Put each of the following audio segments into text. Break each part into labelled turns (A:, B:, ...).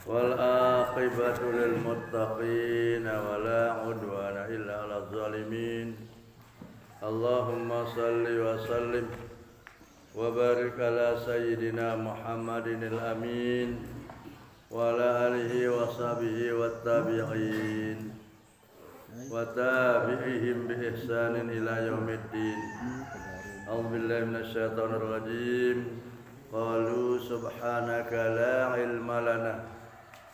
A: wal aqibatu lil muttaqin wa la udwana illa 'alal zalimin. Allahumma salli wa sallim wa barik ala sayyidina Muhammadinil amin wa ala alihi wa sahbihi wat tabi'in wa tabi'ihim bi ihsanin ila yaumiddin. A'udzu billahi minasy syaithanir rajim. Qalu subhanaka la ilma lana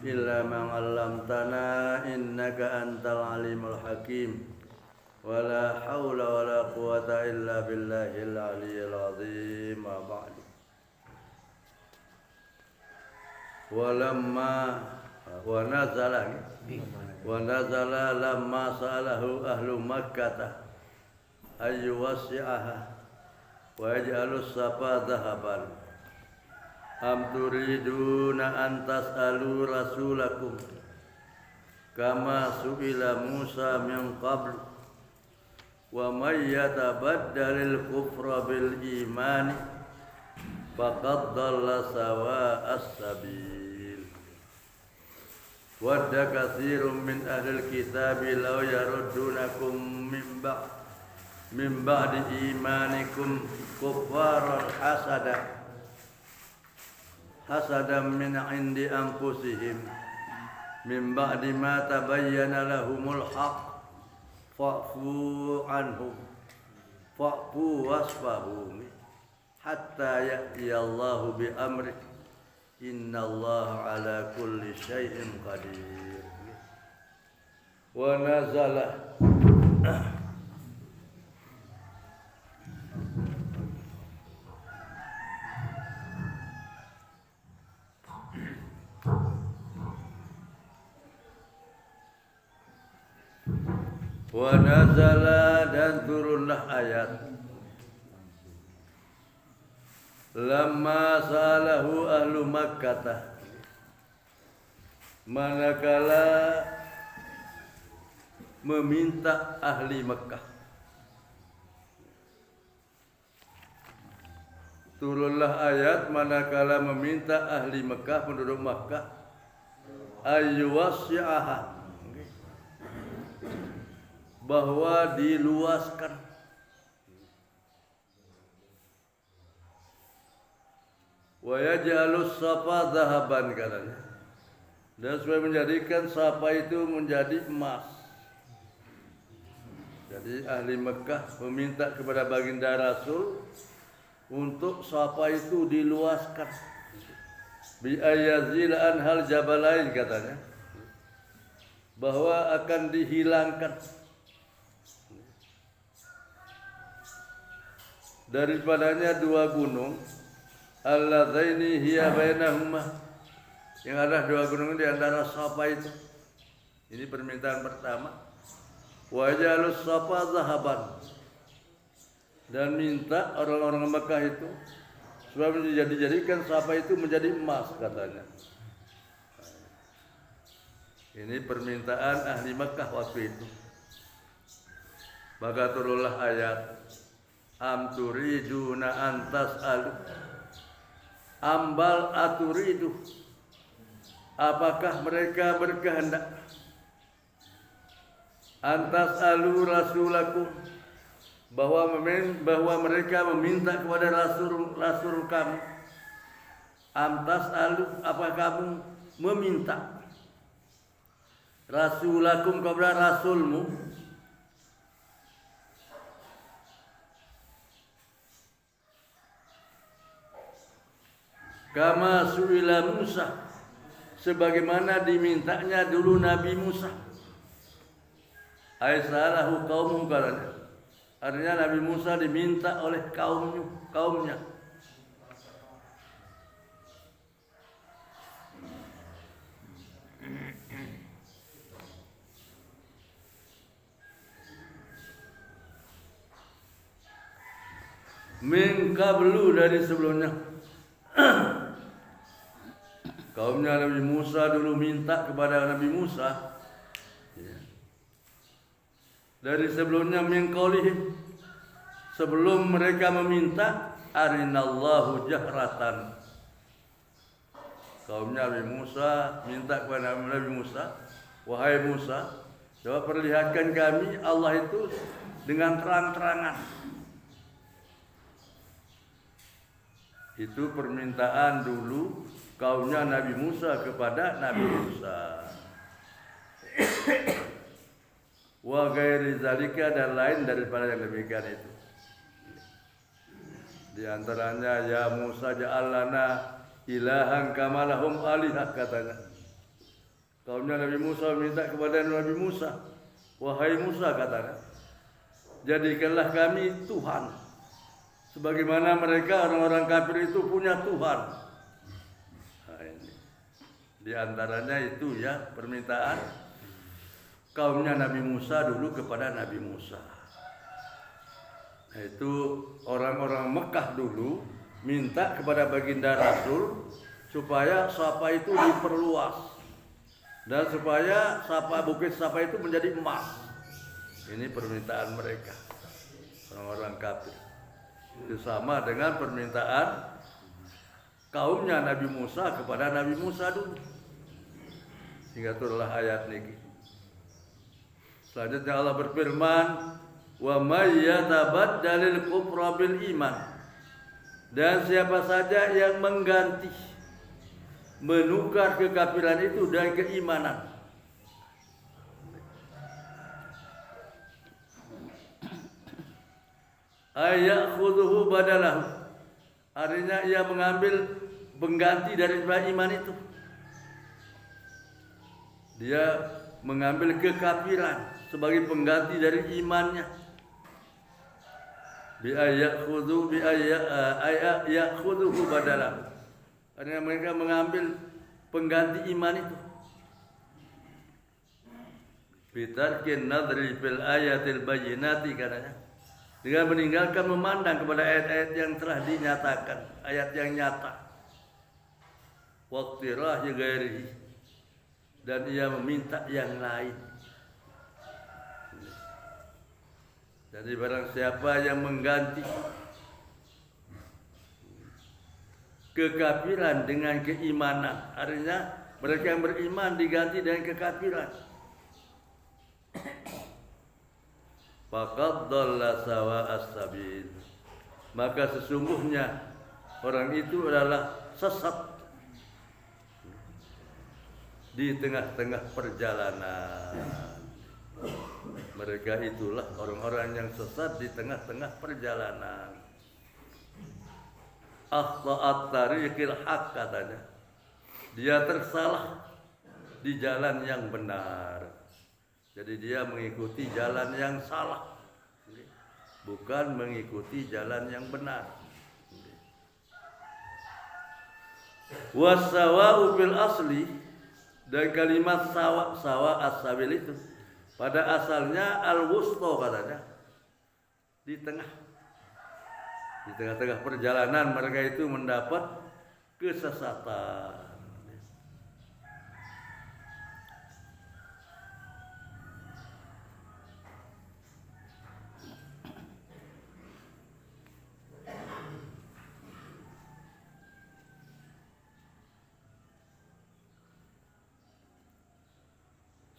A: illa ma 'allamtana innaka antal alimul hakim. Wala haula wala quwata illa billahil aliyyil azim. Ma ba'du. Walamma wa nazala lamma salahu ahlu makkah ayu wasi'aha wa yaj'alus safa dhahaban am turiduna an tas'alu rasulakum kama su'ila Musa min qabl wa may yatabaddalil kufra bil imani faqad dhalla sawa'as sabil. Wadda katsirun min ahlil kitabi law yaruddunakum min ba'di imanikum kuffaran hasadan min 'indi anfusihim min ba'di ma tabayyana lahumul haqq fa'fu anhum fa'fu wasfahu hatta ya'tiyallahu bi amri innallaha ala kulli syai'in qadir. Wa nazala wa nazala dan turunlah ayat lamma salahu ahlu makkah manakala meminta ahli Makkah. Turunlah ayat manakala meminta ahli Makkah, penduduk Makkah, ayyuwasi'aha, bahwa diluaskan wa yaj'alus safa dhahaban, katanya, dan supaya menjadikan safa itu menjadi emas. Jadi ahli Mekah meminta kepada baginda Rasul untuk safa itu diluaskan bi ayazil anhal jabalain, katanya, bahwa akan dihilangkan daripadanya dua gunung, alladzaini hiya bainahuma, yang ada dua gunung di antara safa itu. Ini permintaan pertama. Wa jalus safa zahaban, dan minta orang-orang Mekah itu supaya dijadikan safa itu menjadi emas, katanya. Ini permintaan ahli Mekah waktu itu. Maka turunlah ayat am turiduna antas alu, ambal aturidu, apakah mereka berkehendak, antas alu rasulakum, bahwa mereka meminta kepada rasul kami. Antas alu, apa kamu meminta rasulakum kepada rasulmu, kama su'ila Musa, sebagaimana dimintanya dulu Nabi Musa. Aisalahu qaumum, katanya, artinya Nabi Musa diminta oleh kaumnya. Min qablu, dari sebelumnya. Kaumnya Nabi Musa dulu minta kepada Nabi Musa, dari sebelumnya, min qaulihim, sebelum mereka meminta, arinallahu jahratan, Kaumnya Nabi Musa minta kepada Nabi Musa, wahai Musa, coba perlihatkan kami Allah itu dengan terang-terangan. Itu permintaan dulu kaumnya Nabi Musa kepada Nabi Musa. Wa ghairi zalika, dan lain daripada yang demikian itu. Di antaranya ya Musa ja'al lana ilahan kama lahum alihah, katanya. Kaumnya Nabi Musa minta kepada Nabi Musa, wahai Musa, katanya, jadikanlah kami Tuhan sebagaimana mereka orang-orang kafir itu punya Tuhan. Nah, ini di antaranya itu ya permintaan kaumnya Nabi Musa dulu kepada Nabi Musa. Nah, itu orang-orang Mekah dulu minta kepada baginda Rasul supaya Safa itu diperluas dan supaya bukit Safa itu menjadi emas. Ini permintaan mereka, orang-orang kafir. Itu sama dengan permintaan kaumnya Nabi Musa kepada Nabi Musa dulu. Sehingga itulah ayat ini. Selanjutnya Allah berfirman, wa may yatabaddalil kufra bil iman, dan siapa saja yang mengganti, menukar kekafiran itu dengan keimanan. Ayakhudhuhu badalahu, artinya ia mengambil pengganti dari iman itu. Dia mengambil kekafiran sebagai pengganti dari imannya. Ayakhudhuhu badalahu, artinya mereka mengambil pengganti iman itu. Bitarkin nadri fil ayatil bayyinati, katanya, dengan meninggalkan memandang kepada ayat-ayat yang telah dinyatakan, ayat yang nyata. Waqtirah ghairihi, dan ia meminta yang lain. Jadi barang siapa yang mengganti kekafiran dengan keimanan, artinya mereka yang beriman diganti dengan kekafiran, faqad dhalla sawa'as sabil, maka sesungguhnya orang itu adalah sesat di tengah-tengah perjalanan. Mereka itulah orang-orang yang sesat di tengah-tengah perjalanan. Akhta'at tariqil haq, katanya, dia tersalah di jalan yang benar. Jadi dia mengikuti jalan yang salah, bukan mengikuti jalan yang benar. Wasawa'u fil asli, dan kalimat sawa as-sabil itu pada asalnya al-wusta, katanya, di tengah-tengah perjalanan mereka itu mendapat kesesatan.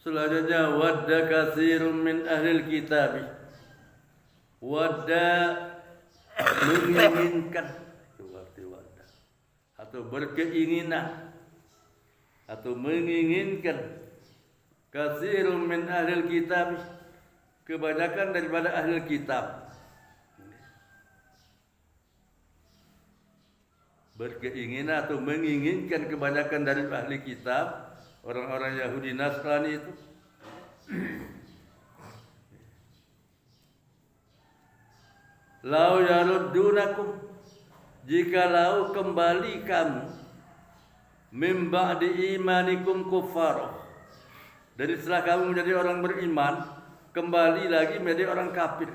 A: Selanjutnya, wadda katsirun min ahlil kitab, wadda menginginkan, itu arti wadda, atau berkeinginan atau menginginkan, katsirun min ahlil kitab, kebanyakan daripada ahli kitab. Berkeinginan atau menginginkan kebanyakan dari ahli kitab, orang-orang Yahudi Nasrani itu. Lau yaruddunakum, jikalau kembali kamu, mim ba'di imanikum kuffar, dari setelah kamu menjadi orang beriman, kembali lagi menjadi orang kafir.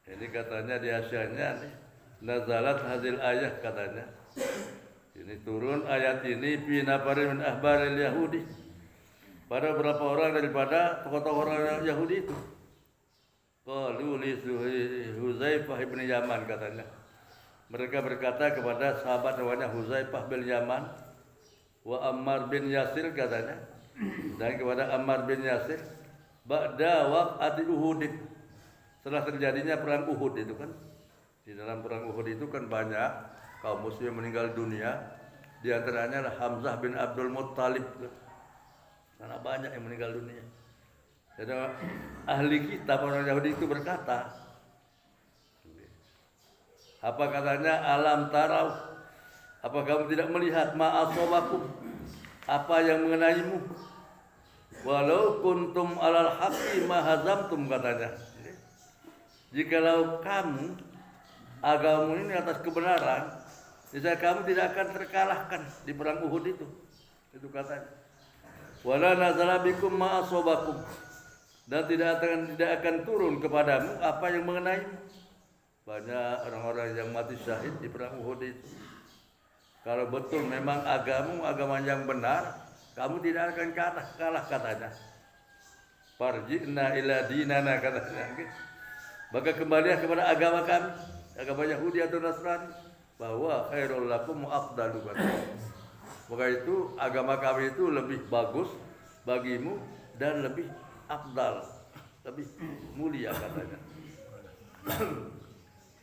A: Ini katanya di asyanya nih, nazalat hadil ayah, katanya. Ini turun ayat ini fi nafarin min ahbaril Yahudi, pada beberapa orang daripada tokoh-tokoh orang Yahudi itu. Qalu li Huzaifah ibn Yaman, katanya. Mereka berkata kepada sahabat namanya Huzaifah bin Yaman wa Ammar bin Yasir katanya, dan kepada Ammar bin Yasir, ba'da waqati Uhud, setelah terjadinya perang Uhud itu kan, di dalam perang Uhud itu kan banyak kaum muslim meninggal dunia, di antaranya adalah Hamzah bin Abdul Muttalib, karena banyak yang meninggal dunia. Jadi ahli kitab orang Yahudi itu berkata, apa katanya, alam tarau, apa kamu tidak melihat ma'asobakum, apa yang mengenaimu, walau kuntum alal haqqi mahazamtum katanya. Jikalau kamu agamamu ini atas kebenaran, jadi kamu tidak akan terkalahkan di perang Uhud itu katanya. Wala nazala bikum ma'asobakum, dan tidak akan turun kepadamu apa yang mengenaimu. Banyak orang-orang yang mati syahid di perang Uhud itu. Kalau betul memang agama yang benar, kamu tidak akan kalah katanya. Farji'na ila dinana katanya. Maka kembalilah kepada agama kami, agama Yahudi atau Nasrani, bahwa khairul lakum afdalu katanya. Maka itu agama kami itu lebih bagus bagimu dan lebih afdal, lebih mulia katanya.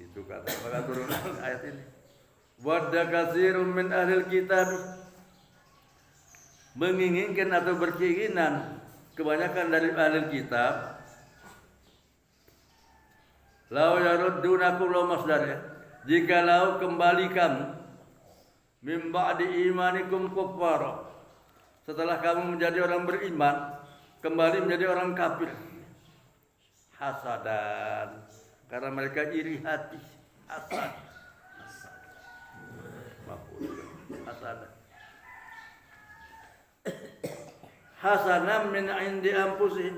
A: Itu kata, maka turun ayat ini. Wadda katsirun min ahlil kitab, menginginkan atau berkeinginan kebanyakan dari ahlil kitab, lau yaruddunakum law masdarnya, jikalau kembali kamu min ba'di imanikum kuffara, setelah kamu menjadi orang beriman kembali menjadi orang kafir, hasadan, karena mereka iri hati, hasad, hasadan, hasanam min indi anfusihim,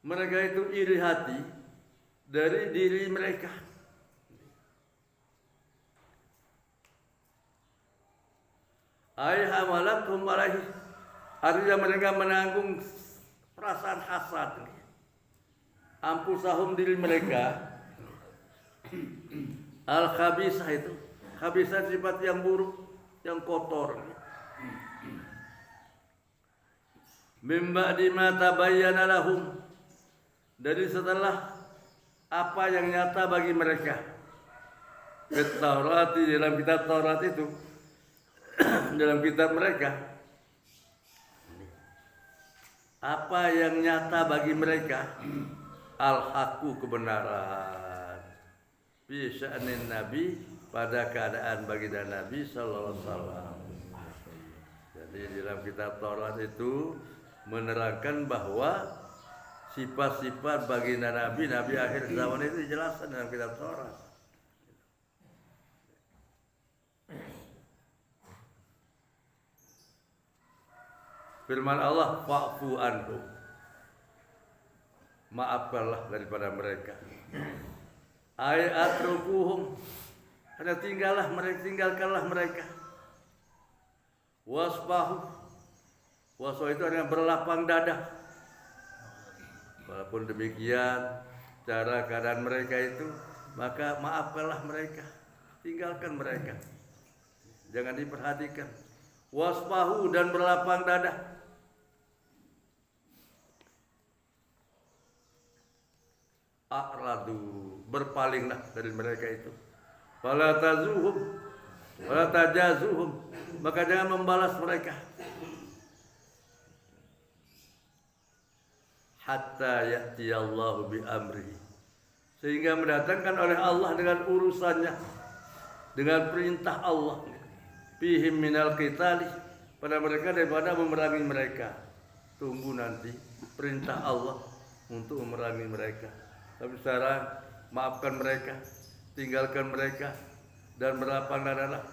A: mereka itu iri hati dari diri mereka. Ay hamalakum alaihi, artinya mereka menanggung perasaan hasad, ampusahum diri mereka, al khabisah, itu khabisah sifat yang buruk, yang kotor. Mimba di mata tabayyana lahum, dari setelah apa yang nyata bagi mereka. Fit Taurat, di dalam kitab Taurat itu, dalam kitab mereka, apa yang nyata bagi mereka, al-haqqu, kebenaran, bi sya'nin nabi, pada keadaan baginda Nabi sallallahu alaihi wasallam. Jadi dalam kitab Taurat itu menerangkan bahwa sifat-sifat baginda Nabi akhir zaman itu dijelaskan dalam kitab Taurat. Firman Allah, fa'fu anhum, maafkanlah daripada mereka. Ay atrukuhum, hanya tinggalkanlah mereka. Wasfahu, wasfa itu artinya berlapang dada. Walaupun demikian cara keadaan mereka itu, maka maafkanlah mereka, tinggalkan mereka, jangan diperhatikan. Wasfahu, dan berlapang dada. A'radu, berpalinglah dari mereka itu. Fala tazuhum wala tajazuhum, maka jangan membalas mereka. Hatta ya'tiyallahu bi amrihi, sehingga mendatangkan oleh Allah dengan urusannya, dengan perintah Allah. Fihim minal qitali, pada mereka daripada memerangi mereka. Tunggu nanti perintah Allah untuk memerangi mereka. Tapi sekarang maafkan mereka, tinggalkan mereka, dan berlapang dadalah,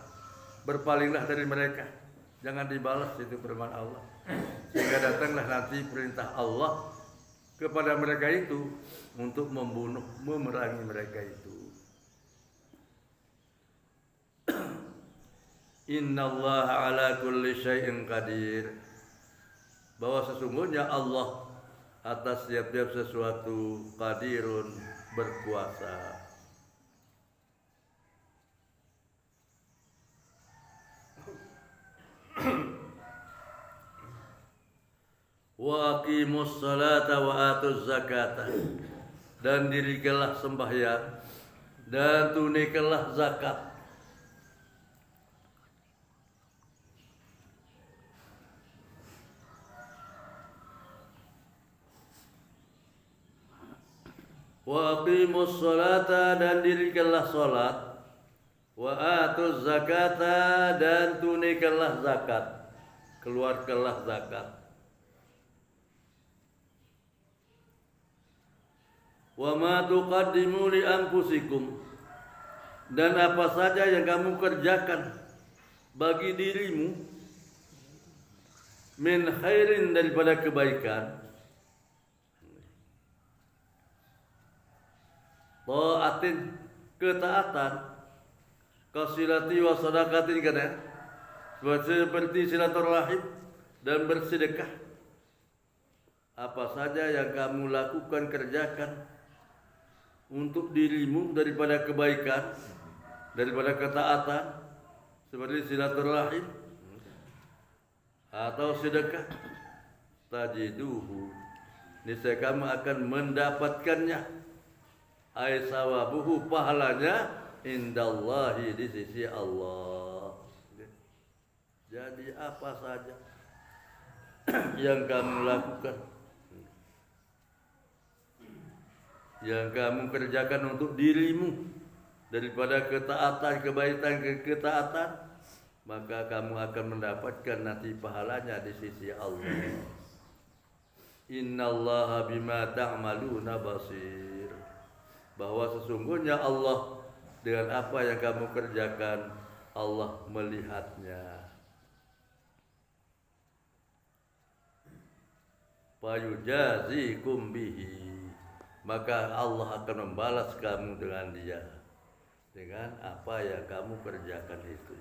A: berpalinglah dari mereka, jangan dibalas, itu firman Allah. Sehingga datanglah nanti perintah Allah kepada mereka itu untuk membunuh, memerangi mereka itu. Innallaha ala kulli syai'in qadir, bahwa sesungguhnya Allah atas setiap sesuatu qadirun, berkuasa. Wa aqimus salata wa atuz zakata, dan dirikanlah sembahyang dan tunaikanlah zakat. Wa aqimus salata, dan dirikanlah salat, wa atuz zakata, dan tunaikanlah zakat, keluarkanlah zakat. Wa ma tuqaddimu li anfusikum, dan apa saja yang kamu kerjakan bagi dirimu, min khairin, daripada kebaikan, ta'atin, ketaatan, kasilati wa sadaqatin, kan ya, seperti silaturahim dan bersedekah. Apa saja yang kamu lakukan, kerjakan untuk dirimu daripada kebaikan, daripada ketaatan, seperti silaturahim atau sedekah, tajiduhu, niscaya kamu akan mendapatkannya, ay sawabuhu, pahalanya, indallahi, di sisi Allah. Jadi apa saja yang kamu lakukan, yang kamu kerjakan untuk dirimu daripada ketaatan, kebaikan, ketaatan, maka kamu akan mendapatkan nanti pahalanya di sisi Allah. Innallaha bima ta'maluna basir, bahwa sesungguhnya Allah dengan apa yang kamu kerjakan, Allah melihatnya. Fayujazikum bihi, maka Allah akan membalas kamu dengan dia, dengan apa yang kamu kerjakan itu.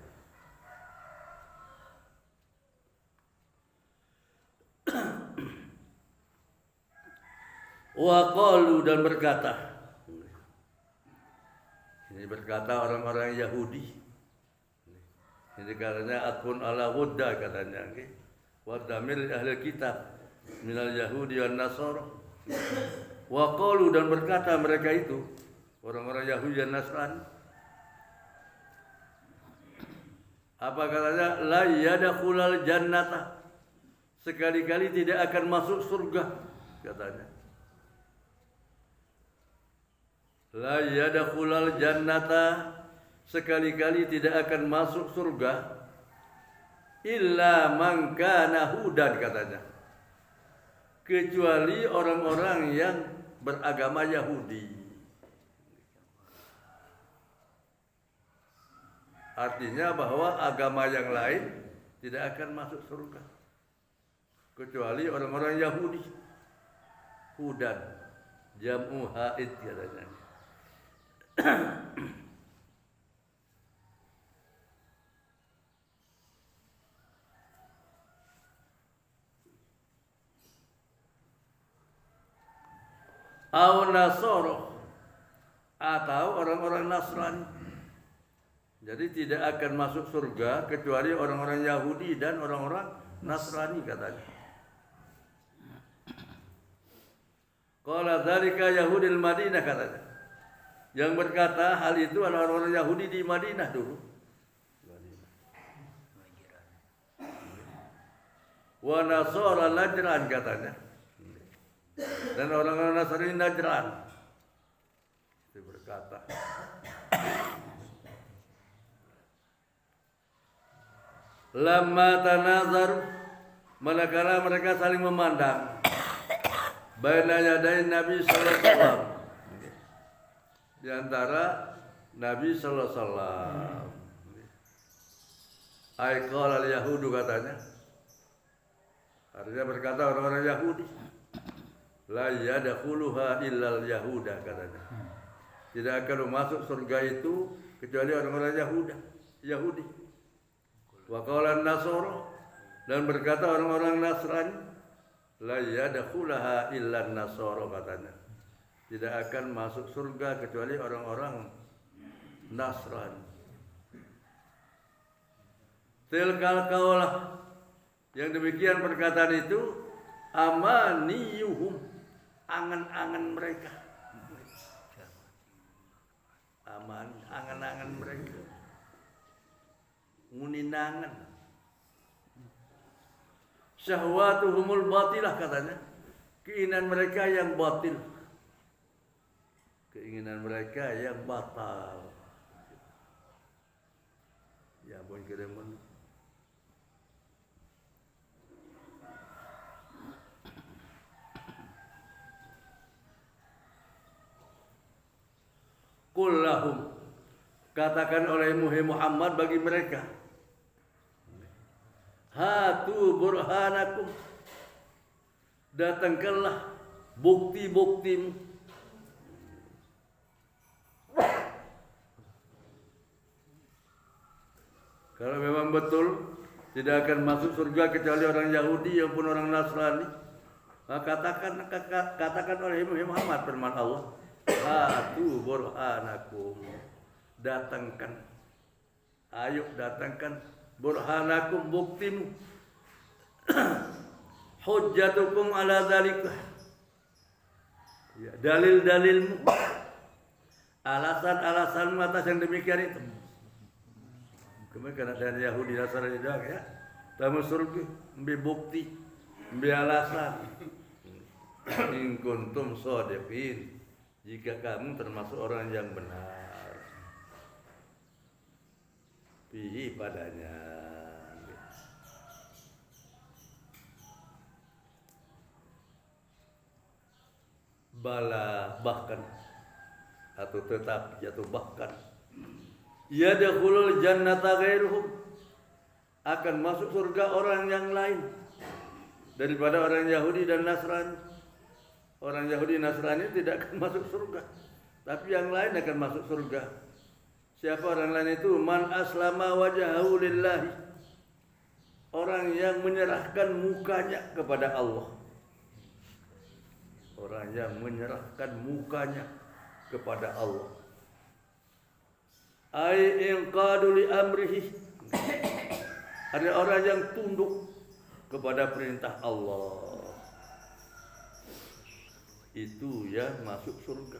A: Wa qalu, dan berkata, ini berkata orang-orang Yahudi, ini katanya akun ala wudda, katanya, wa damil ahli kitab minal Yahudi wan Nasara. Wa qalu, dan berkata mereka itu, orang-orang Yahudi dan Nasrani, apa katanya? La yadkhulul jannata, sekali-kali tidak akan masuk surga, katanya. La yadkhulul jannata, sekali-kali tidak akan masuk surga, illa man kana hudan, katanya, kecuali orang-orang yang beragama Yahudi. Artinya bahwa agama yang lain tidak akan masuk surga kecuali orang-orang Yahudi. Hudan, jam'u haid, katanya. Au Nasoro, atau orang-orang Nasrani. Jadi tidak akan masuk surga kecuali orang-orang Yahudi dan orang-orang Nasrani, katanya. Qala dzalika Yahudil Madinah, katanya. Yang berkata hal itu adalah orang-orang Yahudi di Madinah dulu. Wa Nasara Najran, katanya. Dan orang-orang Nasrani Najran itu berkata, lamma tanazaru, manakala mereka saling memandang, baina yadain Nabi sallallahu alaihi wasallam, di antara Nabi sallallahu alaihi wasallam. Ai qala al-yahudu, katanya. Artinya berkata orang-orang Yahudi, la yadkhuluha illal yahuda, katanya. Tidak akan masuk surga itu kecuali orang-orang Yahudi. Wa qala an-nasara, dan berkata orang-orang Nasrani, la yadkhulaha illan nasara, katanya. tidak akan masuk surga kecuali orang-orang Nasrani. Tilkal kaulah, yang demikian perkataan itu amaniyuhum, angan-angan mereka. Angan-angan mereka, nguninangan. Syahwatuhumul batilah, katanya, keinginan mereka yang batil, keinginan mereka yang batal. Ya pun kiriman. Qul lahum, katakan oleh Muhammad bagi mereka, hatu burhanakum, datangkanlah bukti-buktimu. Kalau memang betul tidak akan masuk surga kecuali orang Yahudi maupun orang Nasrani, maka katakan oleh Muhammad, firman Allah, hatu burhanakum, datangkan, ayo datangkan burhanakum, buktimu, hujjatukum ala dzalika, ya, dalil-dalilmu, alasan-alasanmu atas yang demikian itu. Kemudian ada Yahudi Nasrani doang ya, tamu surga, ambil bukti, ambil alasan. In kuntum shadiqin, jika kamu termasuk orang yang benar fihi padanya. Bala, bahkan, atau tetap, atau bahkan, yadkhulul jannata ghairuhum, akan masuk surga orang yang lain daripada orang Yahudi dan Nasrani. Orang Yahudi Nasrani tidak akan masuk surga, tapi yang lain akan masuk surga. Siapa orang lain itu? Man aslama wajhahu lillahi, orang yang menyerahkan mukanya kepada Allah. Orang yang menyerahkan mukanya kepada Allah. Ai inqadu li amrihi, ada orang yang tunduk kepada perintah Allah, itu ya masuk surga.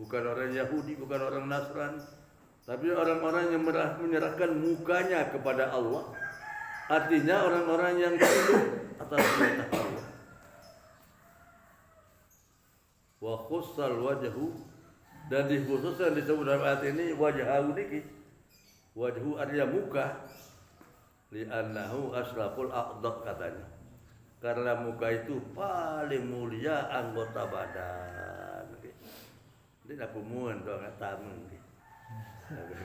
A: Bukan orang Yahudi, bukan orang Nasrani, tapi orang-orang yang menyerahkan mukanya kepada Allah. Artinya orang-orang yang tunduk atas perintah Allah. Wa khussal wajhu, dan dikhususkan disebut dalam ayat ini wajhahu niki, wajhu artinya muka, li'annahu asraful a'dhab, katanya, karena muka itu paling mulia anggota badan. Ini nak muun tu ngat tamu ni,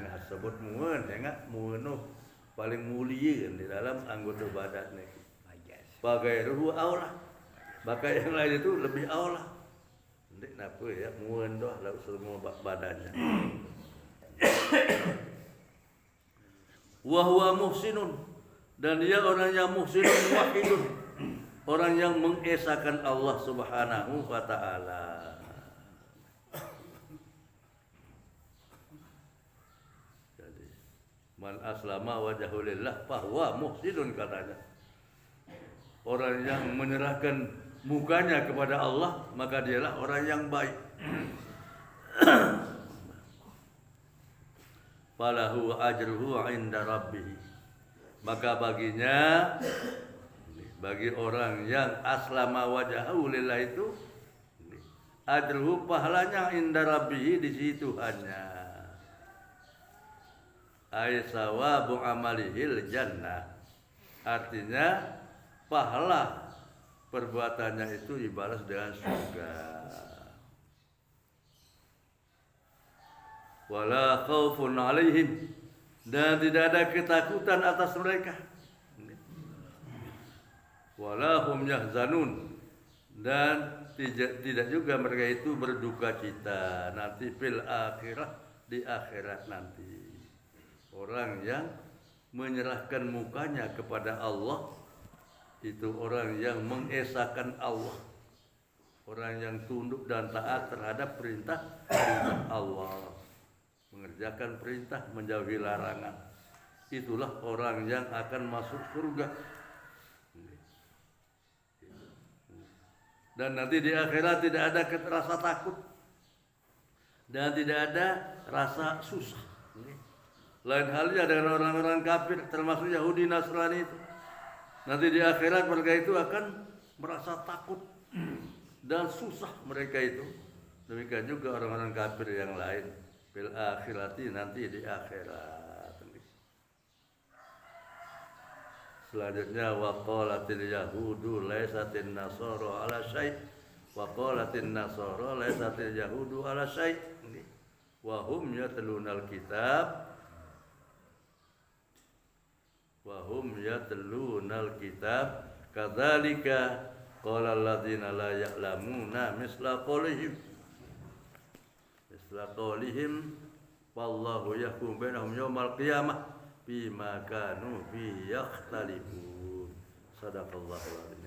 A: nak sebut muun, enggak muun paling mulia di dalam anggota badan ni. Bagai ruhu aulah, bagai yang lain itu lebih aulah. Ndik napa ya, muun dah lalu semua badannya. Wa huwa muhsinun, dan dia orang yang muhsinun wahidun, orang yang mengesahkan Allah Subhanahu wa taala. Jadi man aslama wajhahu lillah fa huwa muhsinun, katanya. Orang yang menyerahkan mukanya kepada Allah, maka dialah orang yang baik. Falahu ajruhu inda rabbih, maka baginya, bagi orang yang aslama wajhahu lillah itu, ajruhu, pahalanya, inda rabbih, di sisi Tuhannya. Ay sawabu amalihil jannah, artinya pahala perbuatannya itu dibalas dengan surga. Wala khaufun alaihim, dan tidak ada ketakutan atas mereka. Wala hum yahzanun, dan tidak juga mereka itu berduka cita nanti fil akhirah, di akhirat nanti. Orang yang menyerahkan mukanya kepada Allah, itu orang yang mengesahkan Allah, orang yang tunduk dan taat terhadap perintah Allah, mengerjakan perintah, menjauhi larangan. Itulah orang yang akan masuk surga. Dan nanti di akhirat tidak ada rasa takut dan tidak ada rasa susah. Lain halnya dengan orang-orang kafir termasuk Yahudi Nasrani itu. Nanti di akhirat mereka itu akan merasa takut dan susah mereka itu. Demikian juga orang-orang kafir yang lain. Bil akhirati, nanti di akhirat. Selanjutnya waqalatil yahudu laisatin nasara ala syai' waqalatin nasara laisatil yahudu ala syai' wa hum yatlunal kitab kadzalika qala alladziina la ya'lamuna misla qawlihim wallahu yahkum bainahum yaumal qiyamah bima kanu fi yakhtalifun. Sadaqallahul azim.